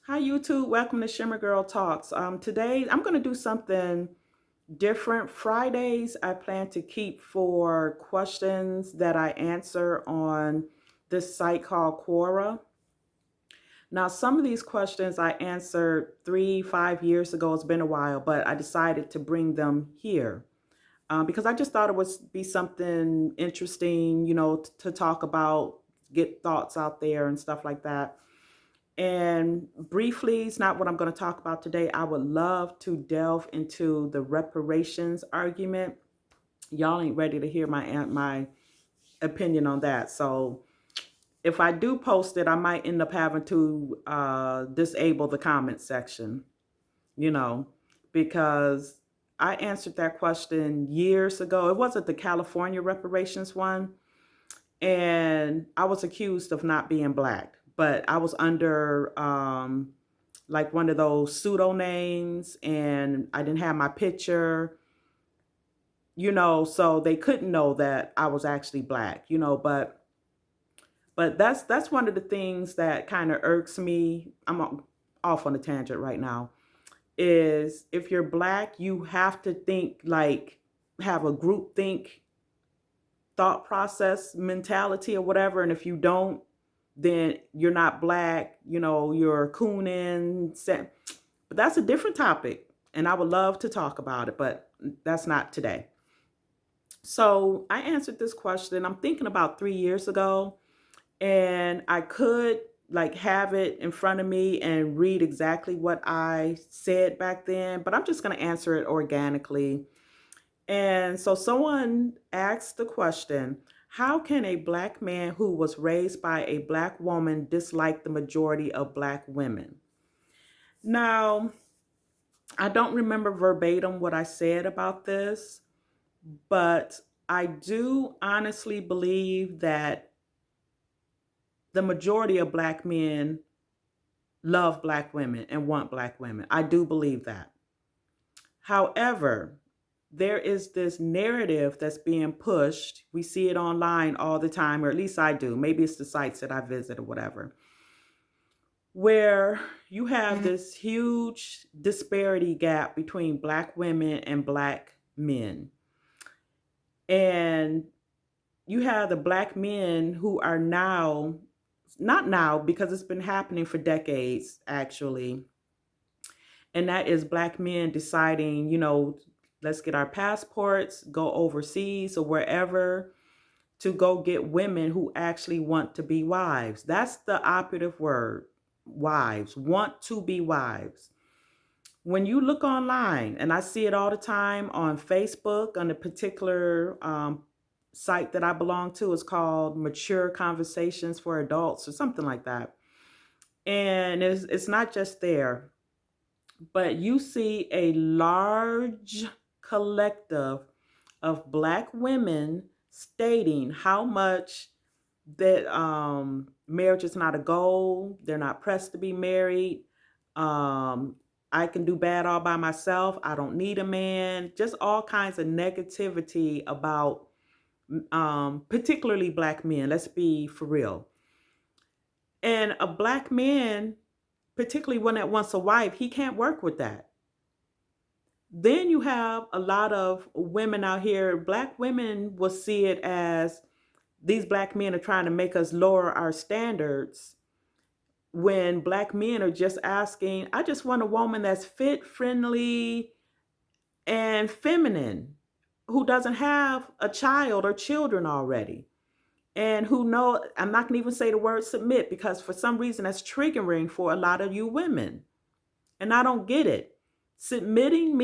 Hi YouTube, welcome to Shimmer Girl Talks. Today I'm going to do something different. Fridays I plan to keep for questions that I answer on this site called Quora. Now some of these questions I answered 5 years ago. It's been a while, but I decided to bring them here because I just thought it would be something interesting, to talk about, get thoughts out there and stuff like that. And briefly, it's not what I'm going to talk about today. I would love to delve into the reparations argument. Y'all ain't ready to hear my opinion on that. So if I do post it, I might end up having to disable the comment section, you know, because I answered that question years ago. It wasn't the California reparations one, and I was accused of not being black, but I was under like one of those pseudo names, and I didn't have my picture, so they couldn't know that I was actually black, but that's one of the things that kind of irks me. Off on a tangent right now. Is if you're black, you have to think like have a group think thought process mentality or whatever. And if you don't, then you're not black, you're cooning. But that's a different topic. And I would love to talk about it, but that's not today. So I answered this question, I'm thinking about 3 years ago, and I could like have it in front of me and read exactly what I said back then, but I'm just going to answer it organically. And so someone asked the question, how can a black man who was raised by a black woman dislike the majority of black women? Now, I don't remember verbatim what I said about this, but I do honestly believe that the majority of black men love black women and want black women. I do believe that. However, there is this narrative that's being pushed. We see it online all the time, or at least I do. Maybe it's the sites that I visit or whatever, where you have this huge disparity gap between black women and black men. And you have the black men who are now, not now, because it's been happening for decades, actually. And that is black men deciding, let's get our passports, go overseas or wherever to go get women who actually want to be wives. That's the operative word. Wives, want to be wives. When you look online, and I see it all the time on Facebook, on a particular site that I belong to, is called Mature Conversations for Adults or something like that. And it's not just there, but you see a large collective of black women stating how much that marriage is not a goal. They're not pressed to be married. Um, I can do bad all by myself. I don't need a man. Just all kinds of negativity about particularly black men. Let's be for real. And a black man, particularly one that wants a wife, he can't work with that. Then you have a lot of women out here, black women will see it as these black men are trying to make us lower our standards, when black men are just asking, I just want a woman that's fit, friendly, and feminine, who doesn't have a child or children already. And who know, I'm not going to even say the word submit because for some reason that's triggering for a lot of you women. And I don't get it. Submitting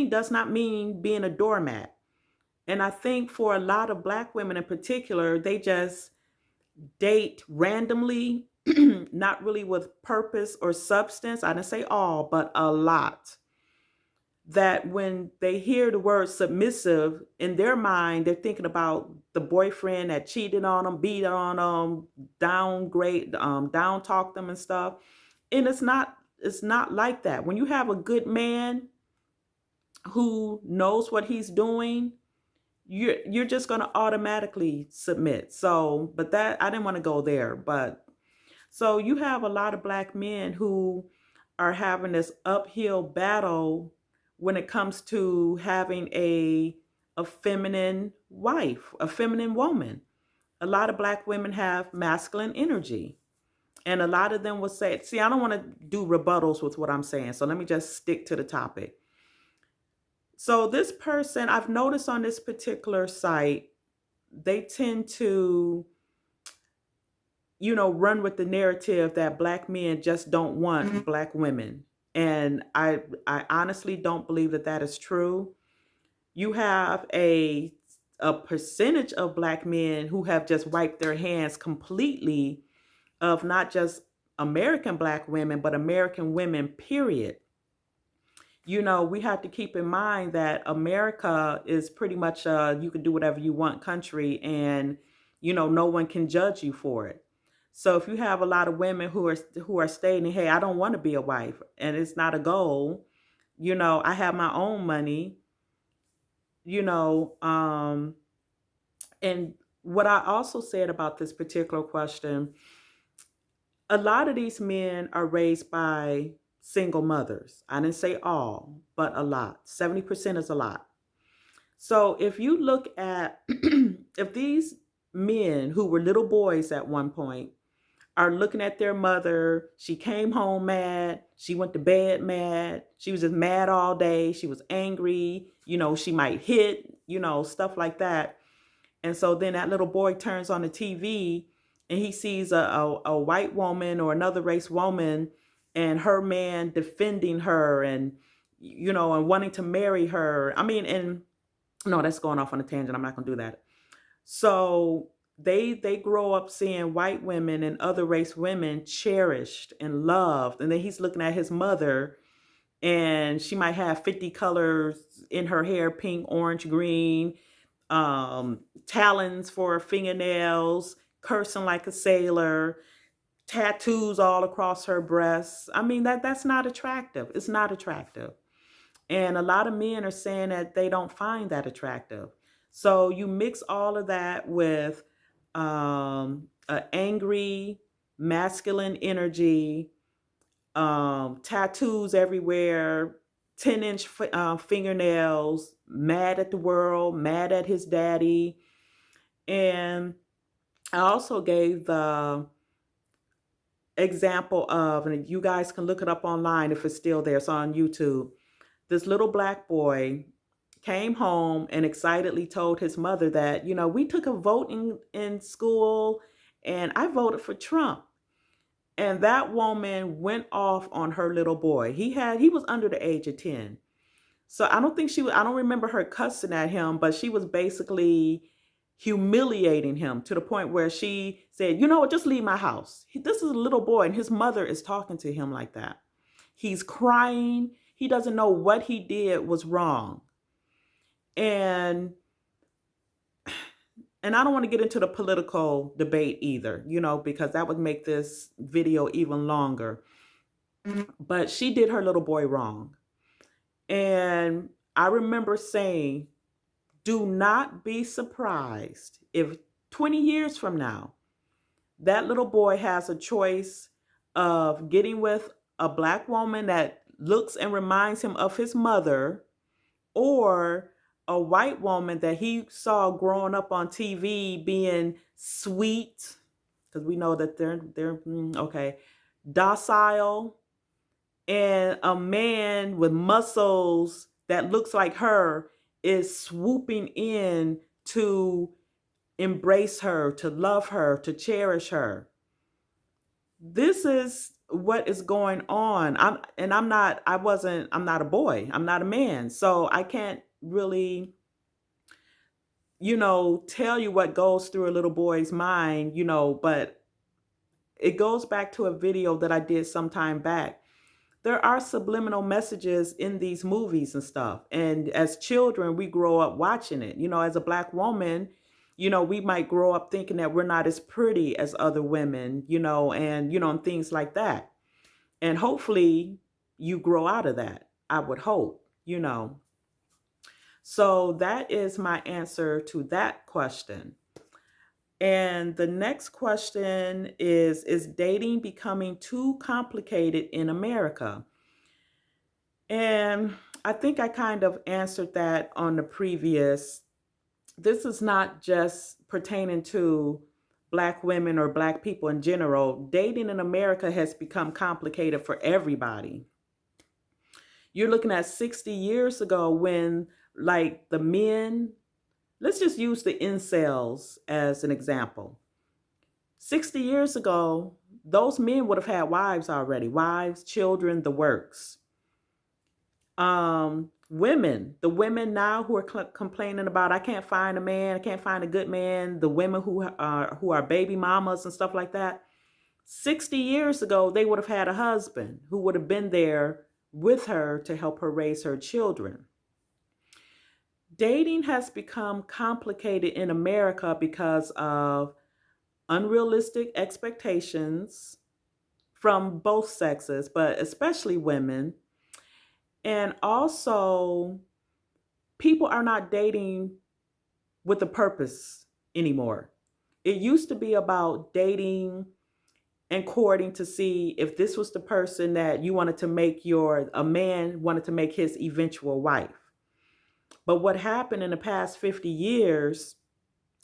does not mean being a doormat. And I think for a lot of black women in particular, they just date randomly, not really with purpose or substance. I didn't say all, but a lot. That when they hear the word submissive, in their mind, they're thinking about the boyfriend that cheated on them, beat on them, down talk them and stuff. And it's not like that. When you have a good man who knows what he's doing, you're just going to automatically submit. So, but that I didn't want to go there, but So you have a lot of black men who are having this uphill battle when it comes to having a feminine wife, a feminine woman. A lot of black women have masculine energy. And a lot of them will say, see, I don't want to do rebuttals with what I'm saying. So let me just stick to the topic. So this person, I've noticed on this particular site, they tend to, run with the narrative that black men just don't want black women. And I honestly don't believe that that is true. You have a percentage of black men who have just wiped their hands completely of not just American black women, but American women, period. We have to keep in mind that America is pretty much you can do whatever you want country, and no one can judge you for it. So if you have a lot of women who are stating, "Hey, I don't want to be a wife," and it's not a goal, I have my own money, you know, and what I also said about this particular question, a lot of these men are raised by single mothers. I didn't say all, but a lot. 70% is a lot. So if you look at, if these men who were little boys at one point are looking at their mother, she came home mad, she went to bed mad, she was just mad all day, she was angry, she might hit, stuff like that. And so then that little boy turns on the TV and he sees a white woman or another race woman and her man defending her and, and wanting to marry her. I mean, and no, that's going off on a tangent. I'm not going to do that. So they grow up seeing white women and other race women cherished and loved. And then he's looking at his mother and she might have 50 colors in her hair, pink, orange, green, talons for her fingernails, cursing like a sailor, tattoos all across her breasts. I mean, that's not attractive. It's not attractive. And a lot of men are saying that they don't find that attractive. So you mix all of that with an angry, masculine energy, tattoos everywhere, 10-inch fingernails, mad at the world, mad at his daddy. And I also gave the example of, and you guys can look it up online if it's still there, it's on YouTube. This little black boy came home and excitedly told his mother that, we took a vote in school and I voted for Trump. And that woman went off on her little boy. He was under the age of 10. So I don't remember her cussing at him, but she was basically humiliating him to the point where she said, you know what, just leave my house. This is a little boy and his mother is talking to him like that. He's crying. He doesn't know what he did was wrong. And I don't want to get into the political debate either, because that would make this video even longer. But she did her little boy wrong. And I remember saying, do not be surprised if 20 years from now, that little boy has a choice of getting with a black woman that looks and reminds him of his mother, or a white woman that he saw growing up on TV being sweet, because we know that they're okay, docile, and a man with muscles that looks like her is swooping in to embrace her, to love her, to cherish her. This is what is going on. I'm not a boy. I'm not a man. So I can't really, tell you what goes through a little boy's mind, but it goes back to a video that I did some time back. There are subliminal messages in these movies and stuff. And as children, we grow up watching it. As a black woman, we might grow up thinking that we're not as pretty as other women, and things like that. And hopefully you grow out of that. I would hope. So that is my answer to that question. And the next question is dating becoming too complicated in America? And I think I kind of answered that on the previous. This is not just pertaining to Black women or Black people in general. Dating in America has become complicated for everybody. You're looking at 60 years ago when, like, the men, let's just use the incels as an example. 60 years ago, those men would have had wives already, wives, children, the works. Women, the women now who are complaining about, I can't find a man, I can't find a good man, the women who are baby mamas and stuff like that. 60 years ago, they would have had a husband who would have been there with her to help her raise her children. Dating has become complicated in America because of unrealistic expectations from both sexes, but especially women. And also, people are not dating with a purpose anymore. It used to be about dating and courting to see if this was the person that you wanted to make a man wanted to make his eventual wife. But what happened in the past 50 years,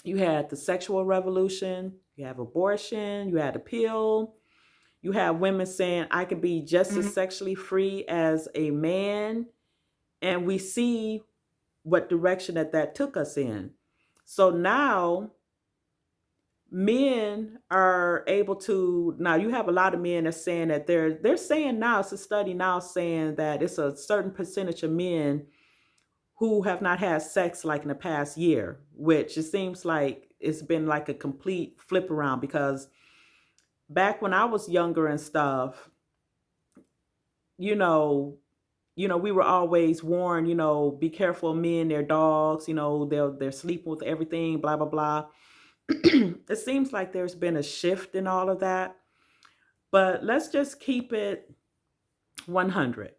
you had the sexual revolution, you have abortion, you had a pill, you have women saying, I can be just as sexually free as a man. And we see what direction that took us in. So now men are able to, now you have a lot of men that saying that they're saying now, it's a study now saying that it's a certain percentage of men who have not had sex like in the past year, which it seems like it's been like a complete flip around because back when I was younger and stuff, you know, we were always warned, be careful of men, their dogs, they're sleeping with everything, blah, blah, blah. It seems like there's been a shift in all of that. But let's just keep it 100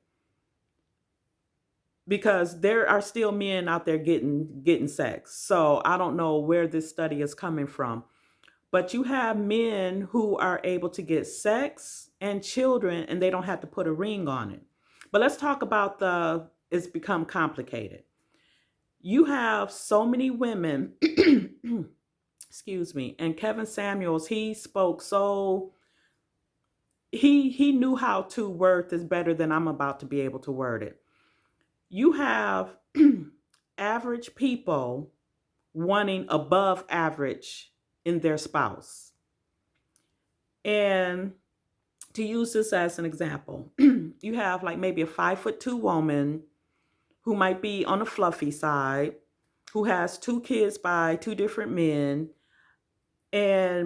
because there are still men out there getting sex. So I don't know where this study is coming from. But you have men who are able to get sex and children and they don't have to put a ring on it. But let's talk about it's become complicated. You have so many women, excuse me, and Kevin Samuels, he spoke so, he knew how to word this better than I'm about to be able to word it. You have average people wanting above average in their spouse. And to use this as an example, you have like maybe a 5'2" woman who might be on the fluffy side, who has 2 kids by 2 different men,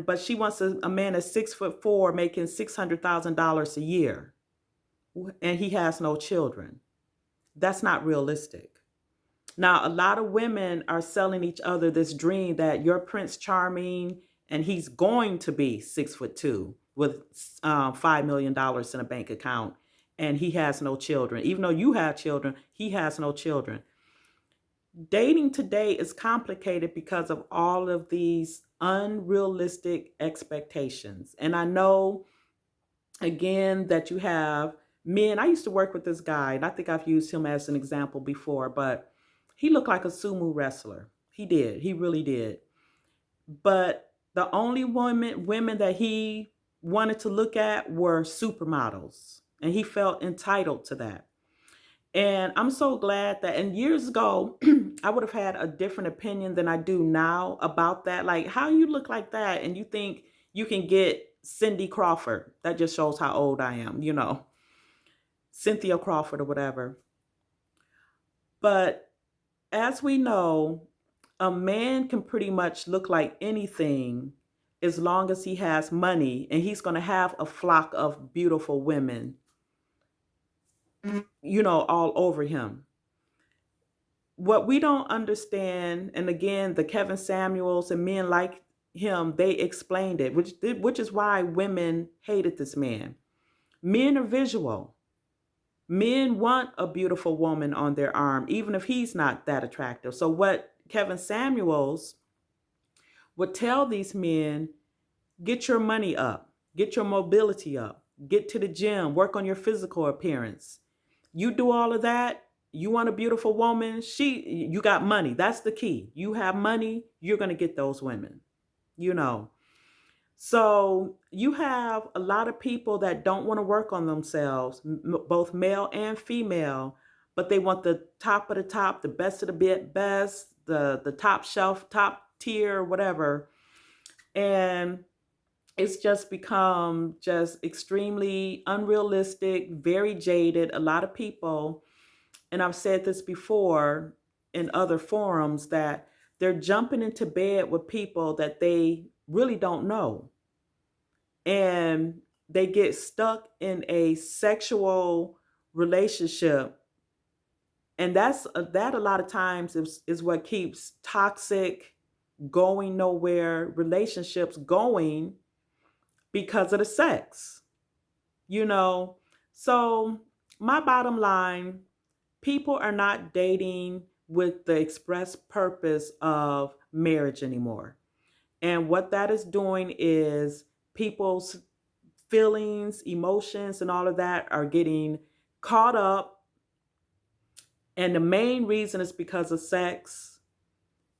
but she wants a man that's 6'4", making $600,000 a year, and he has no children. That's not realistic. Now, a lot of women are selling each other this dream that you're Prince Charming and he's going to be 6'2" with $5 million in a bank account and he has no children. Even though you have children, he has no children. Dating today is complicated because of all of these unrealistic expectations. And I know, again, that you have men. I used to work with this guy, and I think I've used him as an example before, but he looked like a sumo wrestler. He did. He really did. But the only women that he wanted to look at were supermodels, and he felt entitled to that. And I'm so glad that, and years ago, I would have had a different opinion than I do now about that. Like, how you look like that and you think you can get Cindy Crawford? That just shows how old I am, Cynthia Crawford or whatever. But as we know, a man can pretty much look like anything as long as he has money, and he's going to have a flock of beautiful women, all over him. What we don't understand, and again, the Kevin Samuels and men like him, they explained it, which is why women hated this man. Men are visual. Men want a beautiful woman on their arm, even if he's not that attractive. So what Kevin Samuels would tell these men, get your money up, get your mobility up, get to the gym, work on your physical appearance. You do all of that. You want a beautiful woman, you got money. That's the key. You have money, you're going to get those women, you know. So you have a lot of people that don't want to work on themselves, both male and female, but they want the top of the top, the best of the best, the top shelf, top tier, whatever. And it's just become just extremely unrealistic, very jaded. A lot of people, and I've said this before in other forums, that they're jumping into bed with people that they really don't know. And they get stuck in a sexual relationship. And that a lot of times is what keeps toxic, going nowhere relationships going, because of the sex, you know. So my bottom line, people are not dating with the express purpose of marriage anymore. And what that is doing is people's feelings, emotions, and all of that are getting caught up. And the main reason is because of sex.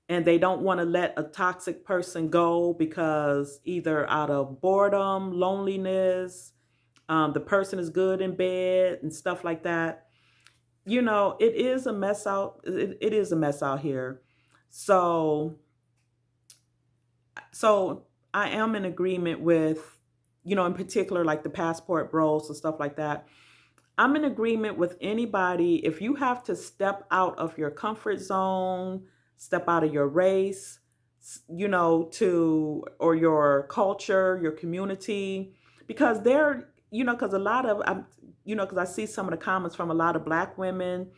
And they don't want to let a toxic person go because either out of boredom, loneliness, the person is good in bed and stuff like that. You know, it is a mess out. It is a mess out here. So, so I am in agreement with, in particular, like the passport bros and stuff like that. I'm in agreement with anybody. If you have to step out of your comfort zone, step out of your race, or your culture, your community, because because a lot of, because I see some of the comments from a lot of Black women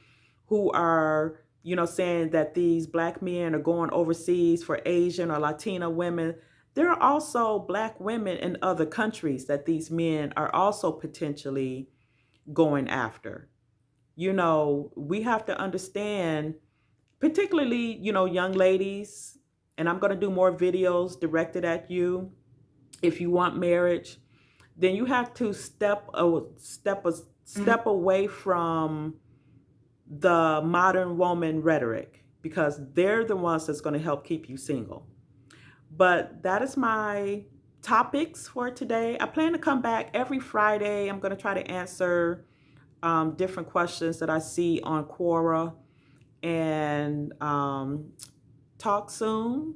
who are, saying that these Black men are going overseas for Asian or Latina women. There are also Black women in other countries that these men are also potentially going after. We have to understand, particularly, young ladies, and I'm going to do more videos directed at you. If you want marriage, then you have to step away from the modern woman rhetoric, because they're the ones that's going to help keep you single. But that is my topics for today. I plan to come back every Friday. I'm going to try to answer different questions that I see on Quora, and talk soon.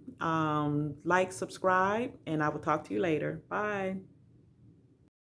Like, subscribe, and I will talk to you later. Bye.